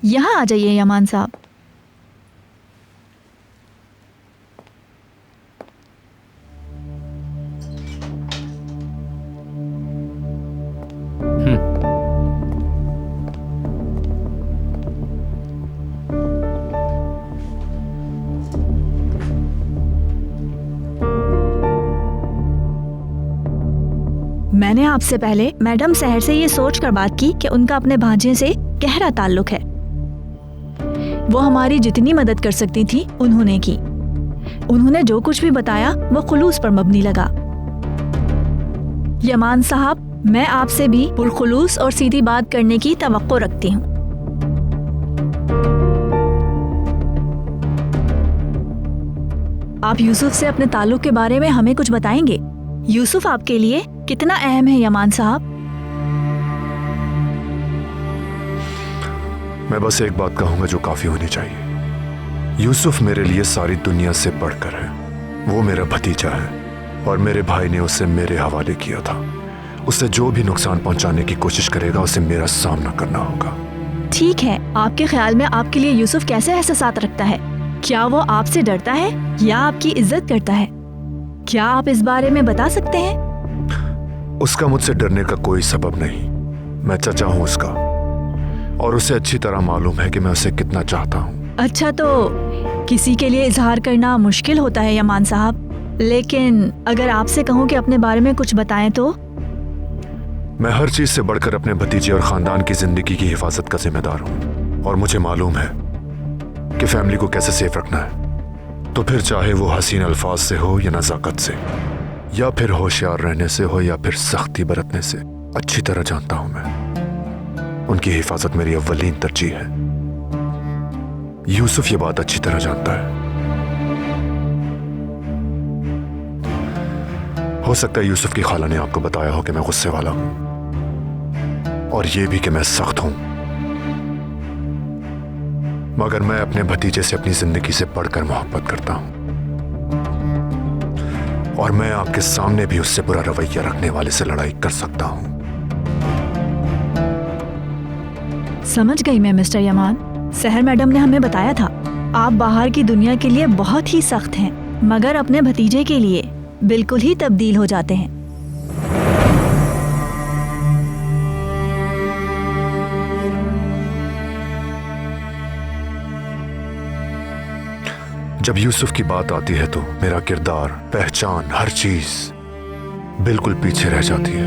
यहाँ आ जाइए यमान साहब। मैंने आपसे पहले मैडम सहर से ये सोच कर बात की कि उनका अपने भांजे से गहरा ताल्लुक है। वो हमारी जितनी मदद कर सकती थी उन्होंने की। उन्होंने जो कुछ भी बताया वो खुलूस पर मबनी लगा। यमान साहब, मैं आपसे भी पुरखुलूस और सीधी बात करने की तवक्को रखती हूँ। आप यूसुफ से अपने ताल्लुक के बारे में हमें कुछ बताएंगे? यूसुफ आपके लिए कितना अहम है यमान साहब? मैं बस एक बात कहूंगा जो काफी होनी चाहिए। यूसुफ मेरे लिए सारी दुनिया से बढ़कर है। वो मेरा भतीजा है और मेरे भाई ने उसे मेरे हवाले किया था। उसे जो भी नुकसान पहुंचाने की कोशिश करेगा उसे मेरा सामना करना होगा। ठीक है, आपके ख्याल में आपके लिए यूसुफ कैसे एहसासात रखता है? क्या वो आपसे डरता है या आपकी इज्जत करता है? क्या आप इस बारे में बता सकते हैं? उसका मुझसे डरने का कोई सबब नहीं। मैं चचा हूँ उसका और उसे अच्छी तरह मालूम है कि मैं उसे कितना चाहता हूँ। अच्छा, तो किसी के लिए इजहार करना मुश्किल होता है यमान साहब, लेकिन अगर आपसे कहूँ कि अपने बारे में कुछ बताएं तो? मैं हर चीज से बढ़कर अपने भतीजे और खानदान की जिंदगी की हिफाजत का जिम्मेदार हूँ और मुझे मालूम है कि फैमिली को कैसे सेफ रखना है। तो फिर चाहे वो हसीन अल्फाज से हो या नजाकत से, या फिर होशियार रहने से हो या फिर सख्ती बरतने से, अच्छी तरह जानता हूं मैं। उनकी हिफाजत मेरी अव्वलीन तरजीह है। यूसुफ ये बात अच्छी तरह जानता है। हो सकता है यूसुफ की खाला ने आपको बताया हो कि मैं गुस्से वाला हूं और ये भी कि मैं सख्त हूं, मगर मैं अपने भतीजे से अपनी जिंदगी से बढ़कर मोहब्बत करता हूं और मैं आपके सामने भी उससे बुरा रवैया रखने वाले से लड़ाई कर सकता हूं। समझ गई मैं मिस्टर यमान। सहर मैडम ने हमें बताया था आप बाहर की दुनिया के लिए बहुत ही सख्त हैं, मगर अपने भतीजे के लिए बिल्कुल ही तब्दील हो जाते हैं। जब यूसुफ की बात आती है तो मेरा किरदार, पहचान, हर चीज बिल्कुल पीछे रह जाती है।